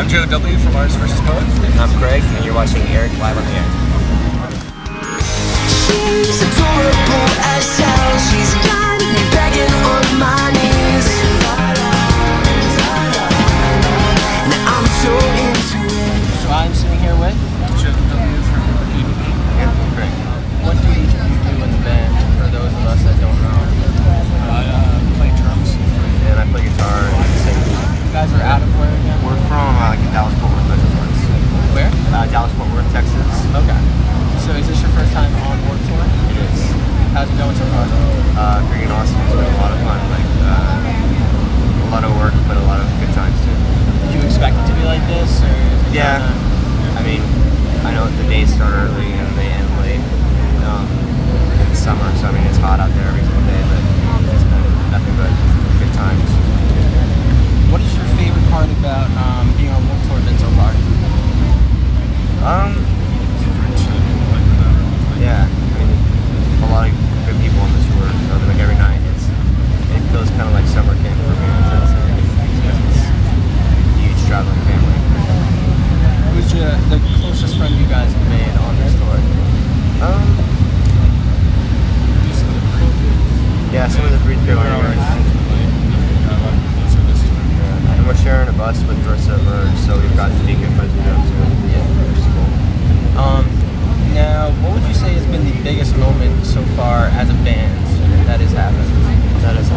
I'm Joe W. from Artists vs. Poets. And I'm Craig, and you're watching Eric live on the air. She's adorable as hell. She's got me begging on my knees. Now I'm so into it. So I'm sitting here with Joe W. from DeGuilo. Yeah, Craig. what do each of you do in the band? For those of us that don't know, I play drums. And I play guitar and sing. you guys are out of where again? We're from Dallas, Fort Worth, Texas. Where? Dallas, Fort Worth, Texas. Okay. So is this your first time on Warped Tour? It is. How's it going so far? Freaking awesome. It's been a lot of fun. A lot of work, but a lot of good times too. Did you expect it to be like this, or? Is it Yeah. kinda- I mean, I know the days start early and they end late in the summer, so I mean it's hot out there every single day, but it's been nothing but good times. What is your favorite part about being on Warped Tour been so far? Yeah, I mean, a lot of good people on the tour, so like every night it feels kind of like summer camp for me. It's a huge traveling family. Who's the closest friend you guys have made on this tour? Yeah, some of the Breathe Carolina guys. And we're sharing a bus with Versa Merge, so we've got to be good friends with them too. Yeah, which is cool. Now, what would you say has been the biggest moment so far as a band that has happened? That is,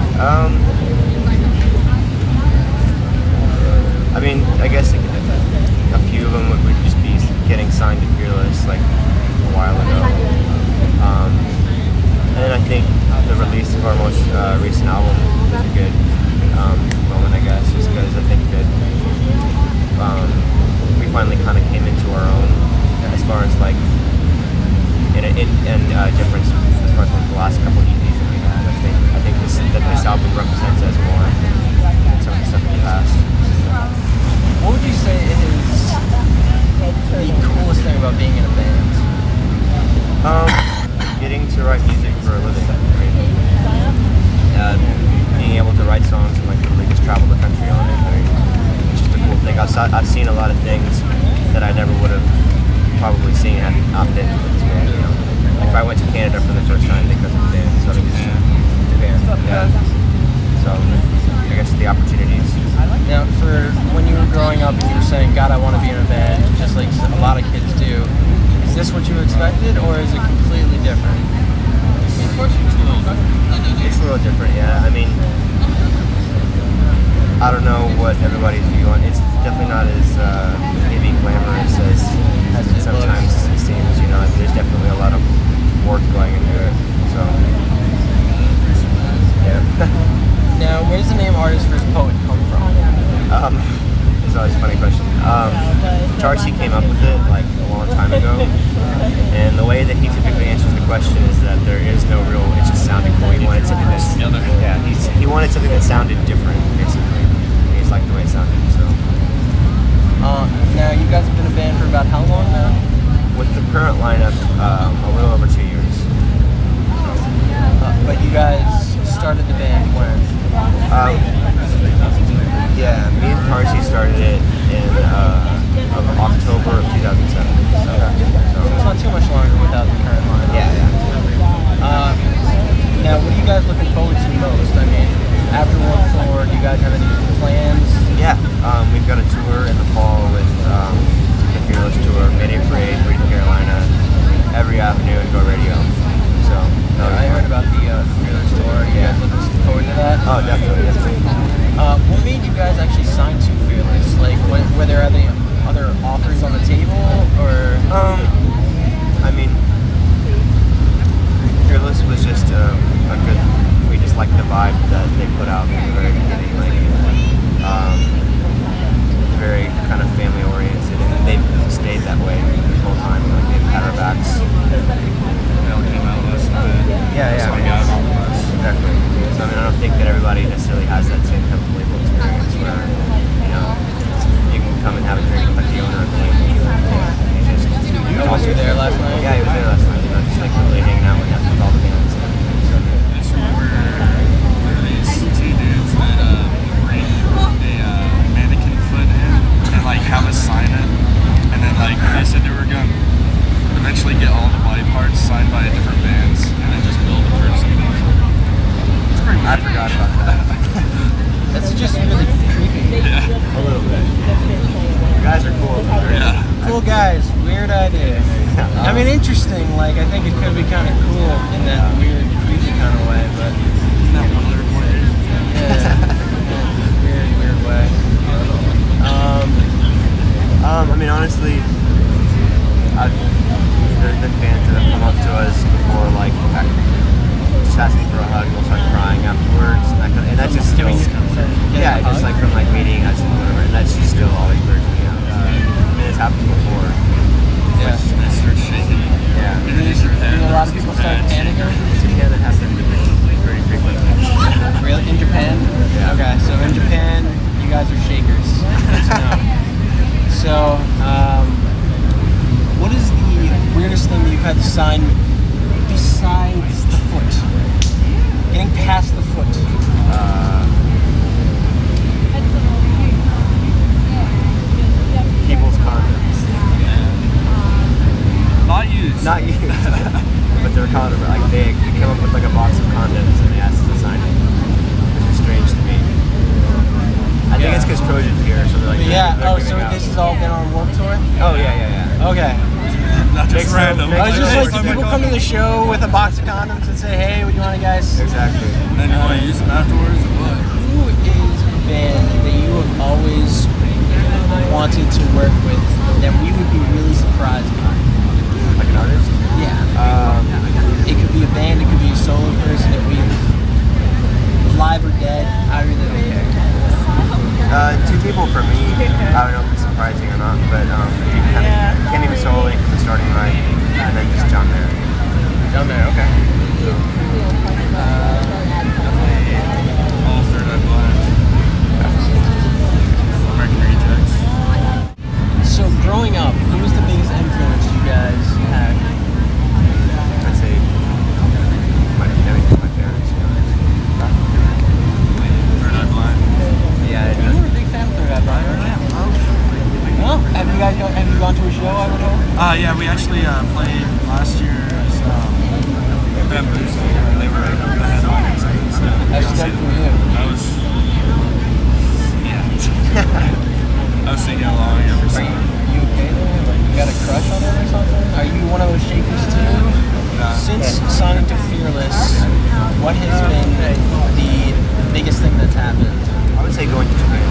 I mean, I guess a few of them would just be getting signed to Fearless like a while ago. And I think the release of our most recent album was a good moment, I guess, just because I think that we finally kind of came into our own as far as like in difference as far as like the last couple of EPs that we had. I think this album represents us more than some of the stuff in the past. What would you say is the coolest thing about being in a band? Getting to write music for a living. I mean, being able to write songs and like literally just travel the country on it. I mean, it's just a cool thing. I've seen a lot of things that I never would have probably seen had not been for this band. You know, like if I went to Canada for the first time because of the band, so Japan. Yeah. So I guess the opportunities. Now, for when you were growing up and you were saying, God, I want to be in a band, just like a lot of kids do, is this what you expected, or is it completely different? It's a little different, yeah. I mean, I don't know what everybody's view on. It's definitely not as maybe glamorous as it sometimes seems. You know, there's definitely a lot of work going into it. So, yeah. Now, where does the name Artist vs. Poet come from? It's always a funny question. Charcy came up with it like a long time ago, and the way that he typically answers the question is that there is no real. It just sounded cool. He wanted something that he wanted something that sounded different, basically. He just liked the way it sounded. So. Now, you guys have been a band for about how long now? With the current lineup, a little over 2 years. But you guys started the band when? Yeah, me and Tarsi started it in October of 2007. So it's not too much longer without the current line. Yeah. Now, what are you guys looking forward to most? I mean, after Warped Tour, do you guys have any plans? Yeah, we've got a tour in the fall with the Fearless Tour, Mayday Parade, Breathe Carolina, Every Avenue, and Go Radio. So I heard about the Fearless Tour. You guys looking forward to that? Oh, definitely. What made you guys actually sign to Fearless? Like, were there any other offers on the table, or? I mean, Fearless was just a good. We just liked the vibe that they put out from the very beginning, like very kind of family oriented, and they've stayed that way the whole time. Like they've had our backs. Came out last night. Yeah. I mean, exactly. So I mean, I don't think that everybody necessarily has that same kind of label experience where you can come and have a drink with like the owner of the label. Was you there last night? Yeah, he was there last night. Just like really hanging out with all the bands. So, I just remember there were these two dudes that bring a mannequin foot in and like have us sign it, and then like they said they were gonna eventually get all the body parts signed by different bands, and then just build a person. It's pretty weird. I forgot about that. That's just really creepy. Yeah. A little bit. You guys are cool. Yeah. Cool guys, weird idea. I mean, interesting. Like, I think it could be kind of cool in that weird, creepy kind of way, but That weird way. yeah, weird way. I mean, honestly, there's been fans that have come up to us before, like, just asking for a hug, and we'll start crying afterwards, and that's just still, yeah, just like from like meeting us and whatever, and that's just still always weirds me out. I mean, it's happened before. Yeah. They start shaking. Yeah. It is your head. A lot of people start panicking. Yeah, that happens pretty frequently. Really? In Japan? Yeah. Okay, so in Japan, you guys are shakers. Good to know. So, what is the weirdest thing that you've had to sign besides the foot? Getting past the foot. People's condoms. Not used. Not used. But they're condoms. Like they come up with like a box of condoms and they ask us to sign it. Which is strange to me. I think it's because Trojan's here, so they're like, Yeah, they're oh, giving so out. this has all been on Warped Tour? Oh, yeah. Okay. Not just Mix them, random. mix I was just them. like, do people come to the show with a box of condoms and say, hey, what do you want, guys? Exactly. And then you want to use them afterwards or what? Who is a band that you have always wanted to work with that we would be really surprised by? Like an artist? Yeah. It could be a band, it could be a solo person, it could be live or dead. I really don't care. Two people for me. I don't know if it's surprising or not, but Kenny Masoli from the Starting Right, and then just John Mayer. Down there, okay. Definitely all Third Eye Blind. American Rejects. So growing up, who was the biggest influence you guys had? I'd say my parents. Third Eye Blind. Yeah, You were a big fan of Third Eye Blind, weren't you? Well, have you gone to a show, I would hope? Yeah, we actually played last year's Bamboozle. They were the headliners. How's that for you? I was, yeah. I was singing along every Are song. you okay there? Like, you got a crush on it or something? Are you one of those shakers too? Since signing to Fearless, what has been the biggest thing that's happened? I would say going to Japan.